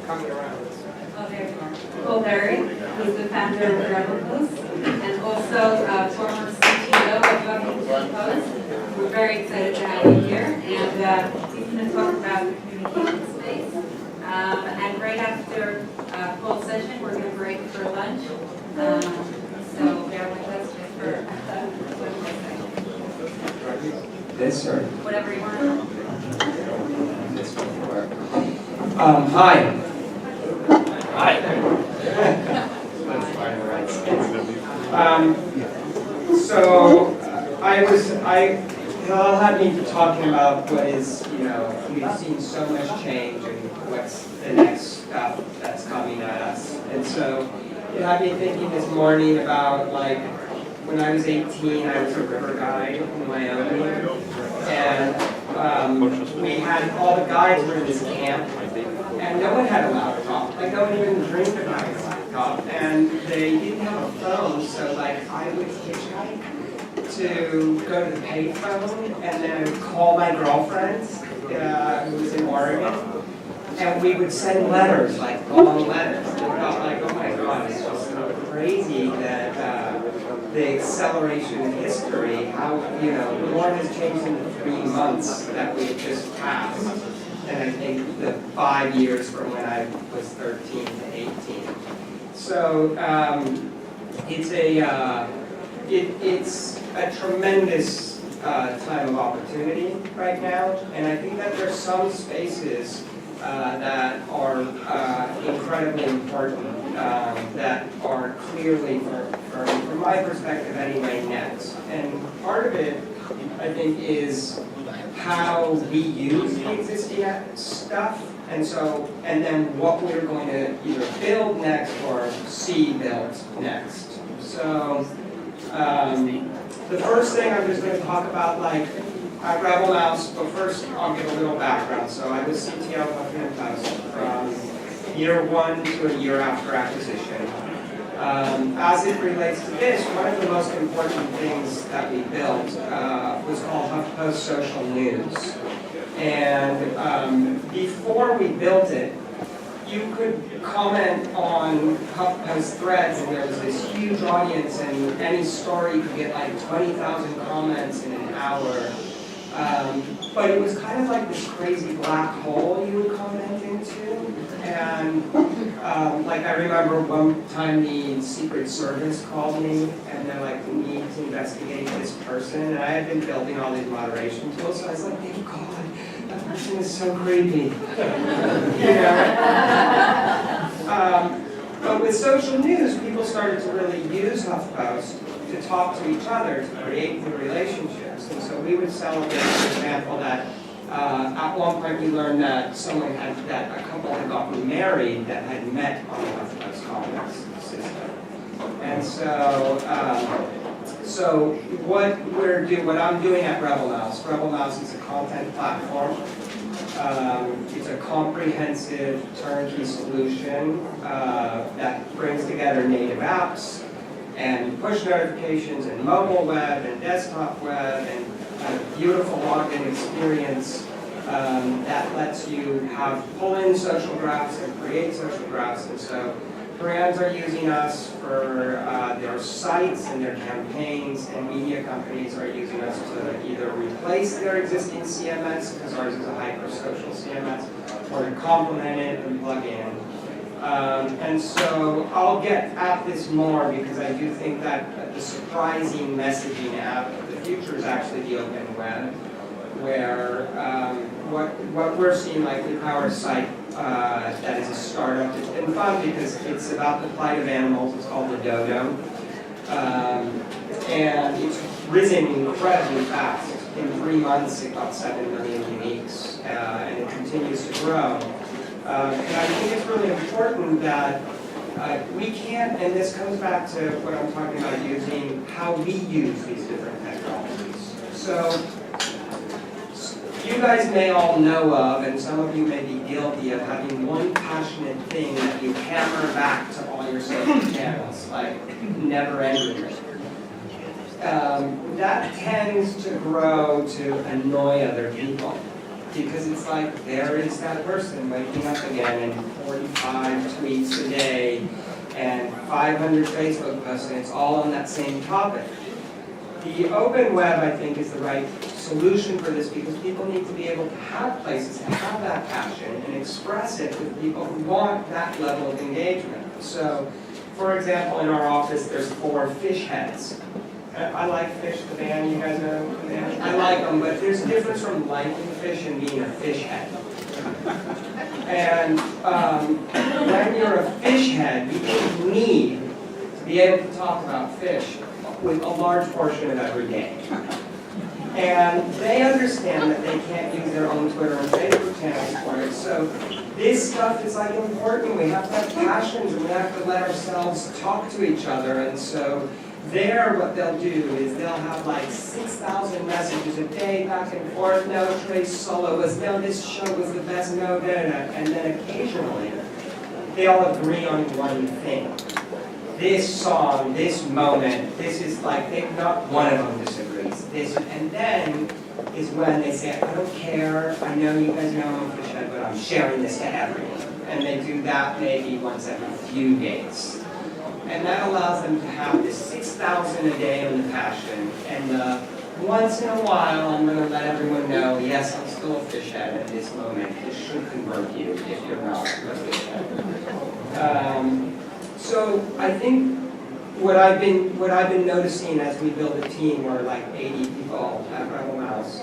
coming around. Oh, there you are. Paul Berry, who's the founder of Rebel Post, and also former CTO of Huffington Post. We're very excited to have you here, and he's going to talk about the communication space. And right after Paul's session, we're going to break for lunch. So bear with us just for one more second. This or Whatever you want. this one? Hi. Hi. So I'll have me talking about what is, we've seen so much change and what's the next stuff that's coming at us. And so it had me thinking this morning about, like, when I was 18, I was a river guide in Wyoming, and we had all the guides were in this camp, and no one had a laptop. Like, no one even dreamed about a laptop, and they didn't have a phone, so like I would hitchhike to go to the payphone and then call my girlfriend, who was in Oregon, and we would send letters, like long letters. And I felt like, oh my God, it's just so crazy that the acceleration in history, how, the world has changed in the 3 months that we've just passed. And I think the 5 years from when I was 13 to 18. So it's a tremendous time of opportunity right now, and I think that there's some spaces that are incredibly important, that are clearly, from my perspective anyway, next. And part of it, I think, is how we use the existing stuff, and then what we're going to either build next or see built next. So the first thing I'm just going to talk about, like, at Rebel Mouse, but first I'll give a little background. So I was CTO of Huffington Post from year 1 to a year after acquisition. As it relates to this, one of the most important things that we built was called HuffPost Social News. And before we built it, you could comment on HuffPost threads, and there was this huge audience, and any story could get like 20,000 comments in an hour. But it was kind of like this crazy black hole you would comment into. And like, I remember one time the Secret Service called me, and they're like, we need to investigate this person. And I had been building all these moderation tools, so I was like, thank God, that person is so creepy. But with social news, people started to really use HuffPost to talk to each other, to create new relationships. And so we would celebrate, for example, that at one point we learned that that a couple had gotten married that had met on the HuffPost comments system. And so what I'm doing at Rebel Mouse is a content platform. It's a comprehensive turnkey solution that brings together native apps and push notifications and mobile web and desktop web and a beautiful login experience that lets you pull in social graphs and create social graphs. And so brands are using us for their sites and their campaigns, and media companies are using us to either replace their existing CMS, because ours is a hyper-social CMS, or to complement it and plug in. And so I'll get at this more, because I do think that the surprising messaging app of the future is actually the open web, where what we're seeing, like we power a site that is a startup. It's been fun because it's about the plight of animals. It's called the Dodo. And it's risen incredibly fast. In 3 months, it got 7 million uniques, and it continues to grow. And I think it's really important that we can't, and this comes back to what I'm talking about, using how we use these different technologies. So you guys may all know of, and some of you may be guilty of, having one passionate thing that you hammer back to all your social channels, like never ending. That tends to grow to annoy other people. because it's like, there is that person waking up again and 45 tweets a day and 500 Facebook posts, and it's all on that same topic. The open web, I think, is the right solution for this because people need to be able to have places to have that passion and express it with people who want that level of engagement. So, for example, in our office, there's 4 fish heads. I like Fish, the band, you guys know the band? I like them, but there's a difference from liking fish and being a fish head. And when you're a fish head, you need to be able to talk about fish with a large portion of every day. And they understand that they can't use their own Twitter and Facebook channels for it. So this stuff is like important. We have to have passions and we have to let ourselves talk to each other. And so there, what they'll do is they'll have like 6,000 messages a day back and forth. No, Trace Solo was, no, this show was the best, no, and then occasionally they'll agree on one thing. This song, this moment, this is like, not one of them disagrees. This, and then is when they say, I don't care, I know you guys know I'm a fish head, but I'm sharing this to everyone. And they do that maybe once every few days. And that allows them to have this 6,000 a day on the passion. And once in a while, I'm going to let everyone know, yes, I'm still a fish head at this moment. This should convert you if you're not a fish head. So I think what I've been noticing as we build a team, we're like 80 people at Rebel Mouse.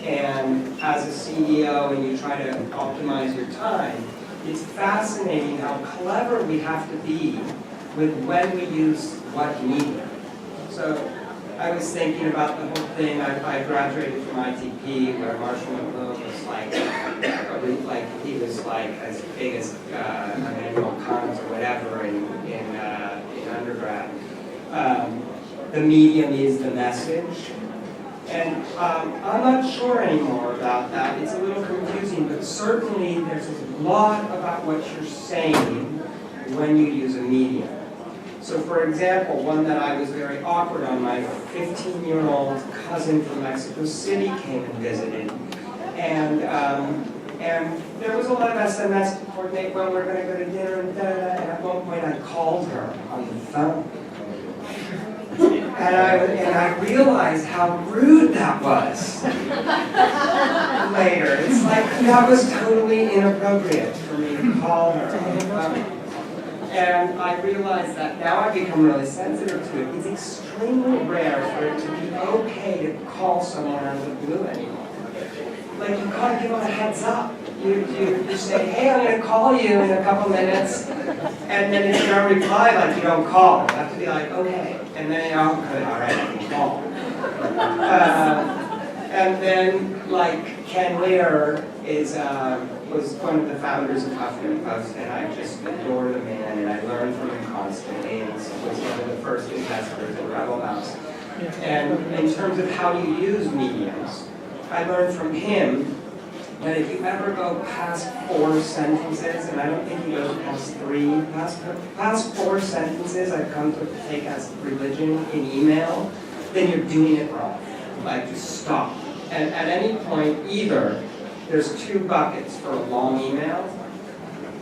And as a CEO, and you try to optimize your time, it's fascinating how clever we have to be with when we use what medium. So I was thinking about the whole thing. I graduated from ITP, where Marshall McLuhan was like he was like as big as Immanuel Kant or whatever in undergrad. The medium is the message. And I'm not sure anymore about that. It's a little confusing, but certainly there's a lot about what you're saying when you use a medium. So for example, one that I was very awkward on, my 15-year-old cousin from Mexico City came and visited. And there was a lot of SMS to coordinate when we're going to go to dinner and and at one point I called her on the phone. And I realized how rude that was later. It's like, that was totally inappropriate for me to call her on the phone. And I realized that now I've become really sensitive to it. It's extremely rare for it to be okay to call someone out of the blue anymore. Like, you gotta give them a heads up. You say, hey, I'm gonna call you in a couple minutes, and then if you don't reply, like, you don't call. You have to be like, okay. And then, oh, good, all right, I can call. And then, like, Ken Lear was one of the founders of Huffington Post, and I just adore the man, and I learned from him constantly, and was one of the first investors in Rebel Mouse. And in terms of how you use mediums, I learned from him that if you ever go past 4 sentences, and I don't think he goes past 3, past 4 sentences I've come to take as religion in email, then you're doing it wrong. Like, just stop. And at any point, either there's 2 buckets for a long email.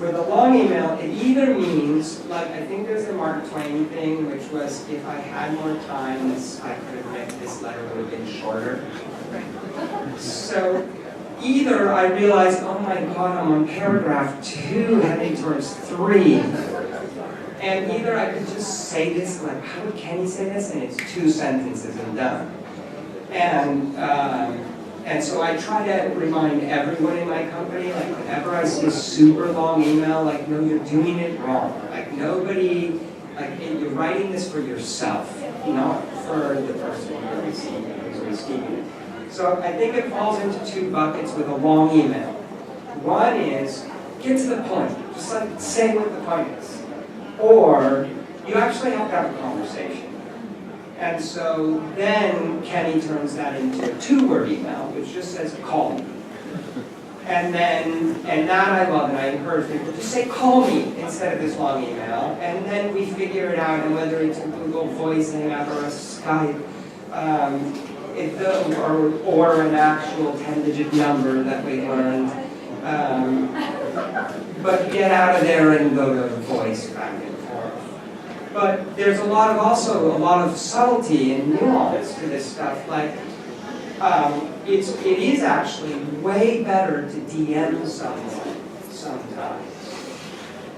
With a long email, it either means, like, I think there's a Mark Twain thing, which was, if I had more time, I could have made this letter would have been shorter. So either I realize, oh my God, I'm on paragraph 2 heading towards 3. And either I could just say this, like, how can he say this? And it's 2 sentences and done. And so I try to remind everyone in my company, like, whenever I see a super long email, like, no, you're doing it wrong. Like, nobody, like, you're writing this for yourself, not for the person who's receiving it. So I think it falls into 2 buckets with a long email. One is, get to the point. Just like say what the point is. Or you actually have to have a conversation. And so then Kenny turns that into a 2-word email, which just says, call me. And that I love, and I encourage people to say, call me, instead of this long email. And then we figure it out, and whether it's a Google Voice Hangout or a Skype, or an actual 10-digit number that we learned. But get out of there and go to voice back and forth. But there's also a lot of subtlety and nuance to this stuff. Like, it is actually way better to DM someone sometimes.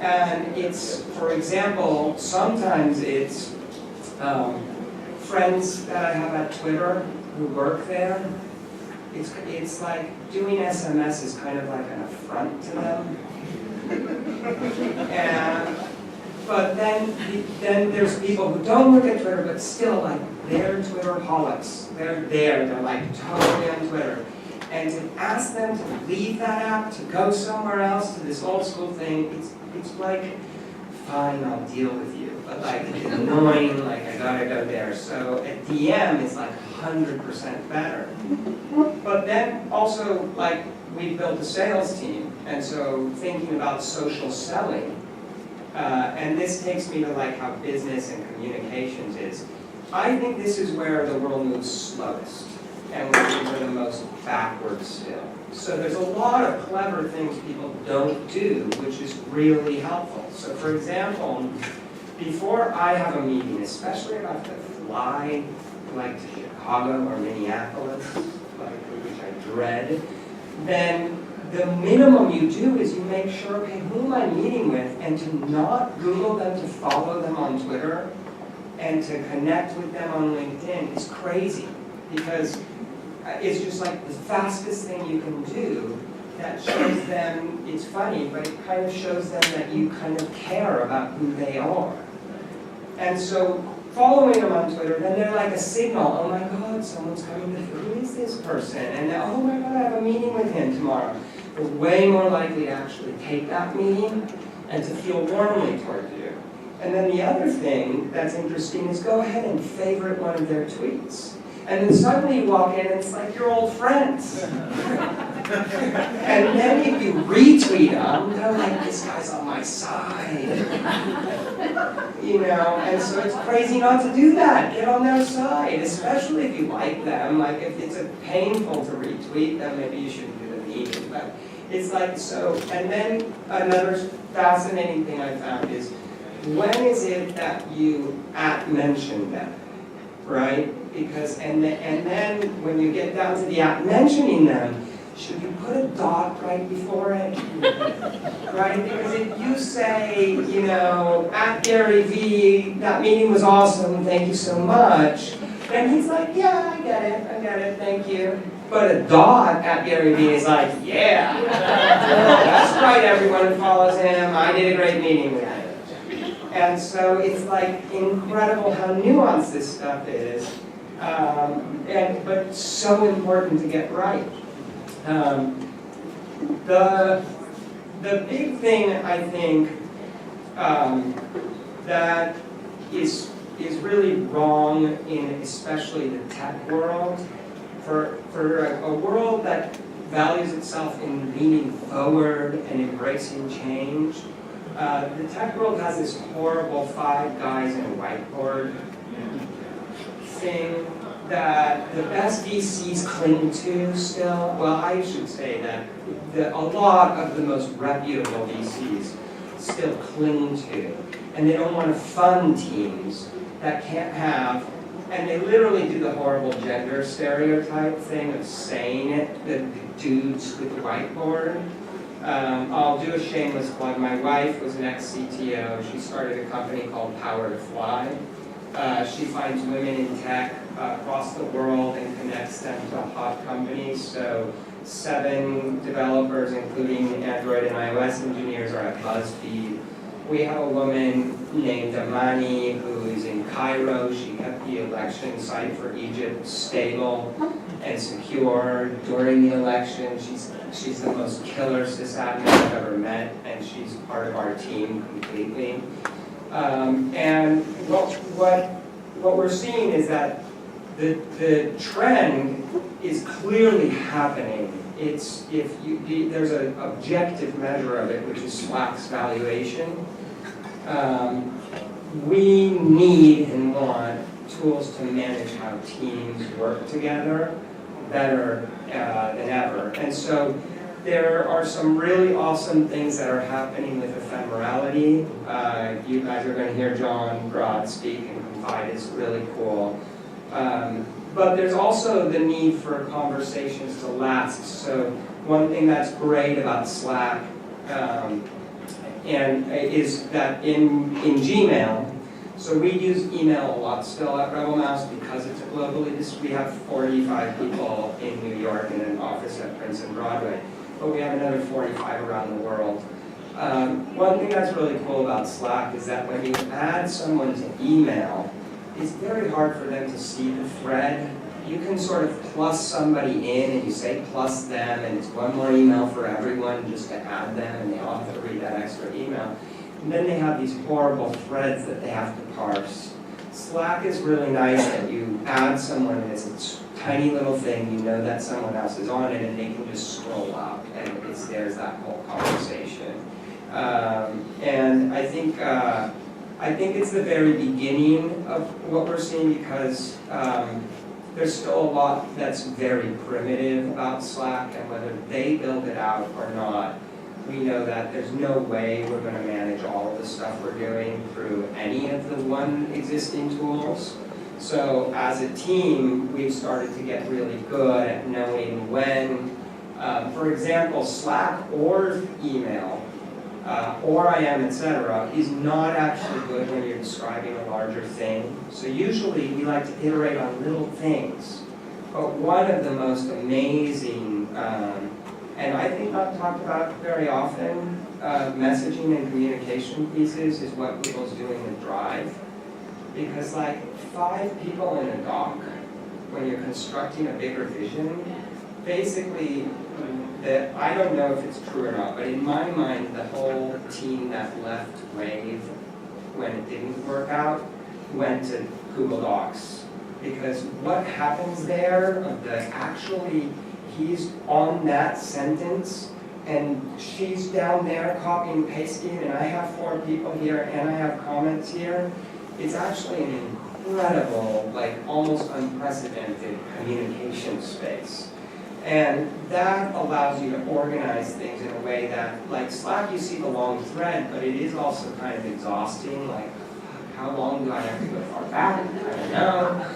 And it's, for example, sometimes it's friends that I have at Twitter who work there. It's like doing SMS is kind of like an affront to them. But then there's people who don't look at Twitter, but still like they're Twitterholics. They're like totally on Twitter. And to ask them to leave that app, to go somewhere else, to this old school thing, it's like, fine, I'll deal with you. But like, it's annoying, like I gotta go there. So at DM, it's like 100% better. But then also, like, we built a sales team. And so thinking about social selling, and this takes me to like how business and communications is. I think this is where the world moves slowest, and we're the most backward still. So there's a lot of clever things people don't do, which is really helpful. So for example, before I have a meeting, especially if I have to fly like to Chicago or Minneapolis, which I dread, then the minimum you do is you make sure, okay, who am I meeting with, and to not Google them, to follow them on Twitter, and to connect with them on LinkedIn is crazy, because it's just like the fastest thing you can do that shows them, it's funny, but it kind of shows them that you kind of care about who they are. And so following them on Twitter, then they're like a signal, oh my God, someone's coming to, who is this person? And then, oh my God, I have a meeting with him tomorrow. They're way more likely to actually take that meeting and to feel warmly toward you. And then the other thing that's interesting is go ahead and favorite one of their tweets. And then suddenly you walk in and it's like your old friends. And then if you retweet them, they're like, this guy's on my side. You know, and so it's crazy not to do that. Get on their side, especially if you like them. Like if it's painful to retweet them, maybe you shouldn't do the meeting. But it's like so. And then another fascinating thing I found is, when is it that you @mention them, right? Because and then when you get down to the @mentioning them, should you put a dot right before it? Right? Because if you say, you know, @GaryV, that meeting was awesome, thank you so much, then he's like, yeah, I get it, thank you. But a dot @GaryV is like, yeah, that's right, everyone who follows him, I did a great meeting with him. And so it's like incredible how nuanced this stuff is, but so important to get right. The big thing I think that is really wrong in especially the tech world, for a world that values itself in leaning forward and embracing change. The tech world has this horrible 5 guys in a whiteboard thing that the best VCs cling to still. Well, I should say that a lot of the most reputable VCs still cling to. And they don't want to fund teams that can't have, and they literally do the horrible gender stereotype thing of saying it, the dudes with the whiteboard. I'll do a shameless plug. My wife was an ex-CTO. She started a company called Power to Fly. She finds women in tech across the world and connects them to hot companies. So 7 developers, including Android and iOS engineers, are at BuzzFeed. We have a woman named Amani who is in Cairo. She kept the election site for Egypt stable and secure during the election. She's the most killer sysadmin I've ever met, and she's part of our team completely. And what we're seeing is that the trend is clearly happening. There's an objective measure of it, which is Slack's valuation. We need and want tools to manage how teams work together better than ever. And so there are some really awesome things that are happening with ephemerality. You guys are going to hear John Broad speak and Confide. It's really cool. But there's also the need for conversations to last. So one thing that's great about Slack is that in Gmail, so we use email a lot still at Rebel Mouse because it's a globally, we have 45 people in New York in an office at Princeton Broadway, but we have another 45 around the world. One thing that's really cool about Slack is that when you add someone to email, it's very hard for them to see the thread. You can sort of plus somebody in and you say plus them and it's one more email for everyone just to add them and they all have to read that extra email. And then they have these horrible threads that they have to parse. Slack is really nice that you add someone and it's a tiny little thing, you know that someone else is on it and they can just scroll up and there's that whole conversation. And I think it's the very beginning of what we're seeing because there's still a lot that's very primitive about Slack, and whether they build it out or not, we know that there's no way we're going to manage all of the stuff we're doing through any of the one existing tools. So as a team, we've started to get really good at knowing when, for example, Slack or email, or IM, etc., is not actually good when you're describing a larger thing. So usually we like to iterate on little things. But one of the most amazing, and I think not talked about very often, messaging and communication pieces is what Google's doing with Drive. Because like 5 people in a doc, when you're constructing a bigger vision, basically, I don't know if it's true or not, but in my mind, the whole team that left Wave when it didn't work out went to Google Docs. Because what happens there, he's on that sentence, and she's down there copying and pasting, and I have 4 people here, and I have comments here. It's actually an incredible, like almost unprecedented communication space. And that allows you to organize things in a way that, like Slack, you see the long thread, but it is also kind of exhausting. Like, how long do I have to go far back? I don't know.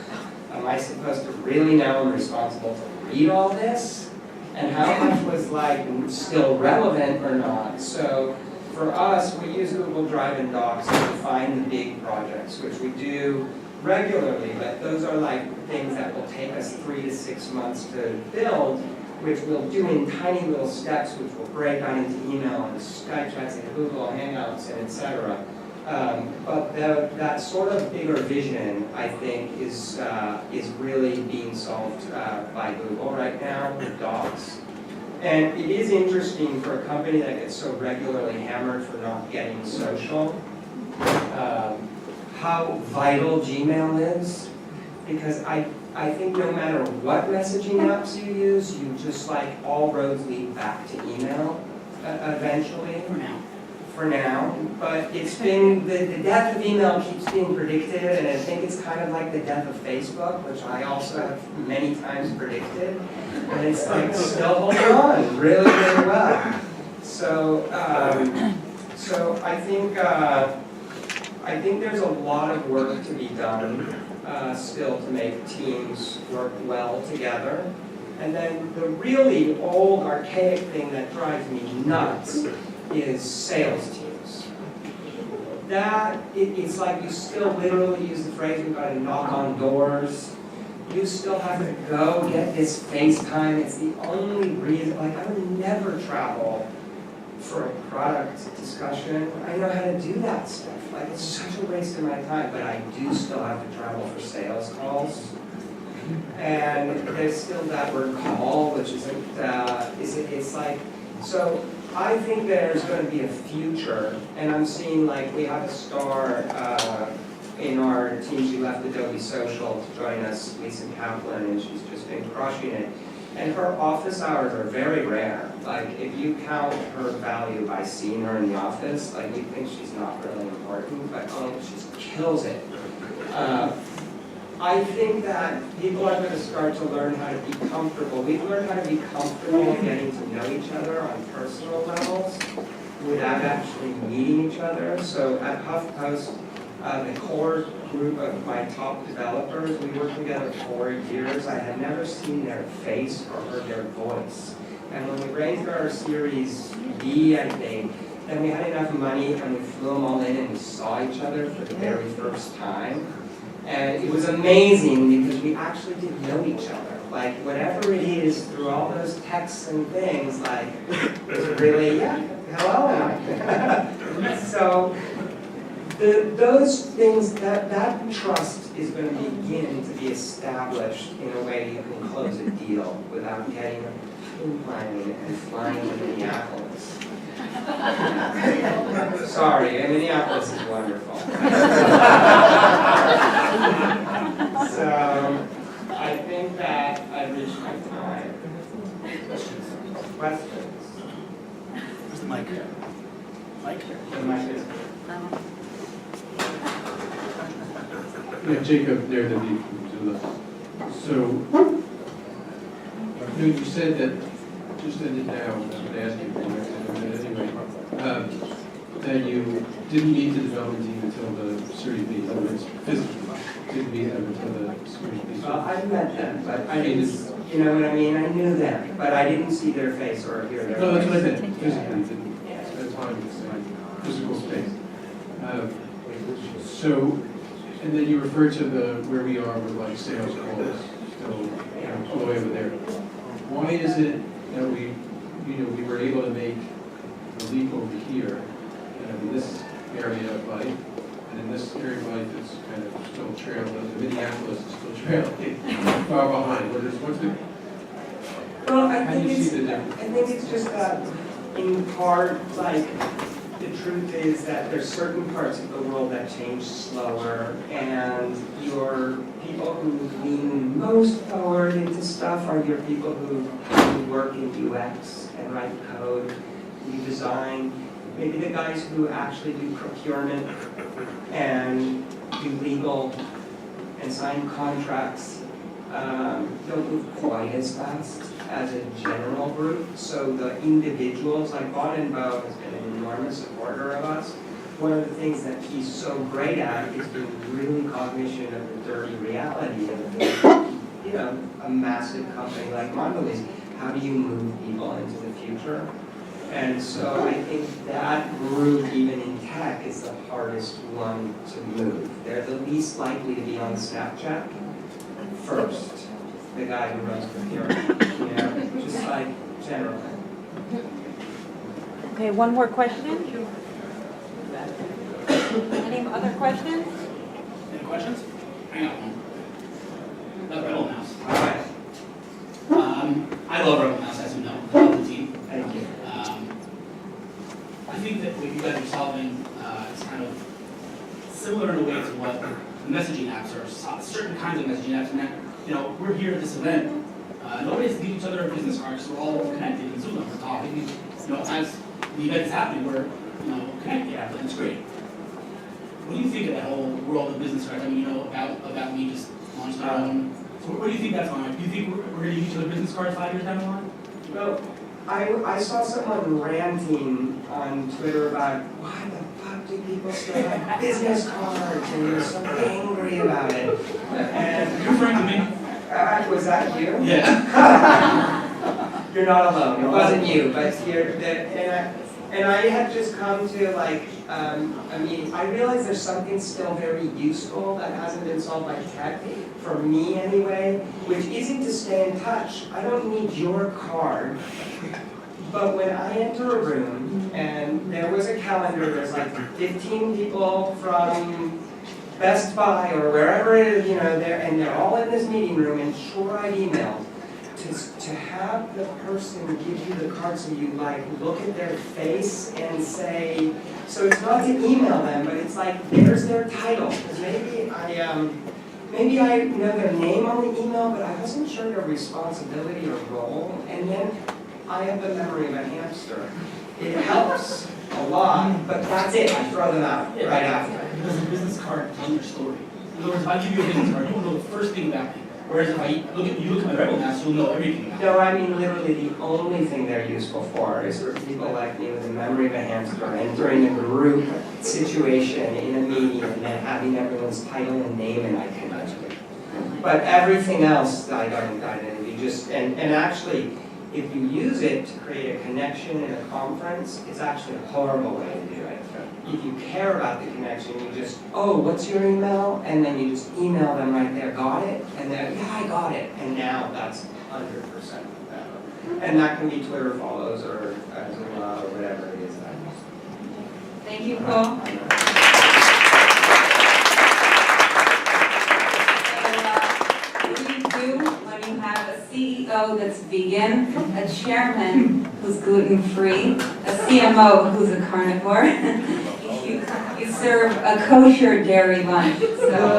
Am I supposed to really know I'm responsible to read all this? And how much was like still relevant or not? So for us, we use Google Drive and Docs to define the big projects, which we do regularly, but those are like things that will take us 3 to 6 months to build, which we'll do in tiny little steps, which will break out into email and Skype chats and Google Hangouts and etc. But that sort of bigger vision, I think, is really being solved by Google right now with Docs. And it is interesting for a company that gets so regularly hammered for not getting social, how vital Gmail is, because I think no matter what messaging apps you use, you just like all roads lead back to email eventually. For now. But it's been, the death of email keeps being predicted, and I think it's kind of like the death of Facebook, which I also have many times predicted. And it's like still holding on really, really well. So I think there's a lot of work to be done still to make teams work well together. And then the really old, archaic thing that drives me nuts is sales teams. It's like you still literally use the phrase, we've got to knock on doors. You still have to go get this FaceTime. It's the only reason, like I would never travel for a product discussion. I know how to do that stuff. Like it's such a waste of my time, but I do still have to travel for sales calls. And there's still that word call, which isn't, it's like, so I think there's going to be a future, and I'm seeing like we have a star in our team. She left Adobe Social to join us, Lisa Kaplan, and she's just been crushing it. And her office hours are very rare. Like if you count her value by seeing her in the office, like you think she's not really important, but she kills it. I think that people are going to start to learn how to be comfortable. We've learned how to be comfortable getting to know each other on personal levels without actually meeting each other. So at HuffPost, the core group of my top developers, we worked together 4 years. I had never seen their face or heard their voice. And when we raised our Series B, I think, then we had enough money and we flew them all in and we saw each other for the very first time. And it was amazing because we actually did know each other. Like, whatever it is, through all those texts and things, like, it was really, yeah, hello. So, those things, that trust is going to begin to be established in a way you can close a deal without getting a pin plane and flying to Minneapolis. Sorry, Minneapolis is wonderful. So, I think that I've reached my time. Questions? Where's the mic? Mic? The mic is. Yeah, Jacob, there to be from Zula. So, you said that, just ended now, I was going to ask you, but anyway, that you didn't meet the development team until the Series B, in other words, physically, didn't meet them until the Series B. Well, I met them, but I didn't, you know what I mean? I knew them, but I didn't see their face or hear their voice. No, that's what I meant, physically, didn't, that's why I'm saying, physical space. So, and then you referred to where we are with like sales calls, still, all the way over there. Why is it that we were able to make the leap over here, in this area of life, and in this area of life it's kind of still trailing, Minneapolis is still trailing far behind. What's the, Well, how do you see the difference? I think it's just that, in part, like, the truth is that there's certain parts of the world that change slower, and your people who lean most forward into stuff are your people who work in UX and write code, do design, maybe the guys who actually do procurement and do legal and sign contracts don't move quite as fast as a general group. So the individuals, like Bon and Bo has been an enormous supporter of us. One of the things that he's so great at is being really cognizant of the dirty reality of a massive company like Mondelez. How do you move people into the future? And so I think that group, even in tech, is the hardest one to move. They're the least likely to be on Snapchat first. The guy who runs procurement, just like generally. Okay, one more question. Any other questions? Any questions? I got one. Love Rebel Mouse. All right, I love Rebel Mouse, as you know. I love the team. thank you. I think that what you guys are solving is kind of similar in a way to what the messaging apps are, certain kinds of messaging apps. And that, we're here at this event. Nobody has to give each other a business card, so we're all connected in Zoom. We're talking. As the event is happening, we're connected. And it's great. What do you think of that whole world of business cards? I mean, about me just launching our own. So what do you think that's on? Do you think we're going to use each other business cards 5 years down the line? Well, I saw someone ranting on Twitter about why the fuck do people still have business cards, and he was so angry about it. And You're referring to me? was that you? Yeah. You're not alone. It wasn't you, but and I had just come to I realize there's something still very useful that hasn't been solved by tech, for me anyway, which isn't to stay in touch. I don't need your card. But when I enter a room and there was a calendar, there's like 15 people from Best Buy or wherever it is, and they're all in this meeting room, and sure, I've emailed. To have the person give you the card so you look at their face and say, so it's not to email them, but it's like, there's their title. Because maybe I know their name on the email, but I wasn't sure their responsibility or role. And then I have the memory of a hamster. It helps a lot, but that's it. I throw them out right after. Because the business card tells your story. In other words, if I give you a business card, you won't know the first thing about me. Whereas if you look at my Rebel Maps, you'll know everything about me. No, I mean literally the only thing they're useful for is for people like me with the memory of a hamster entering a group situation in a meeting and then having everyone's title and name and I connect with. But everything else I don't identity, just, and actually, if you use it to create a connection in a conference, it's actually a horrible way to do it. If you care about the connection, you just, oh, what's your email? And then you just email them right there, got it? And they're, yeah, I got it. And now that's 100% better. And that can be Twitter follows or Zula or whatever it is. Thank you, Paul. When you have a CEO that's vegan, a chairman who's gluten-free, a CMO who's a carnivore, you serve a kosher dairy lunch. So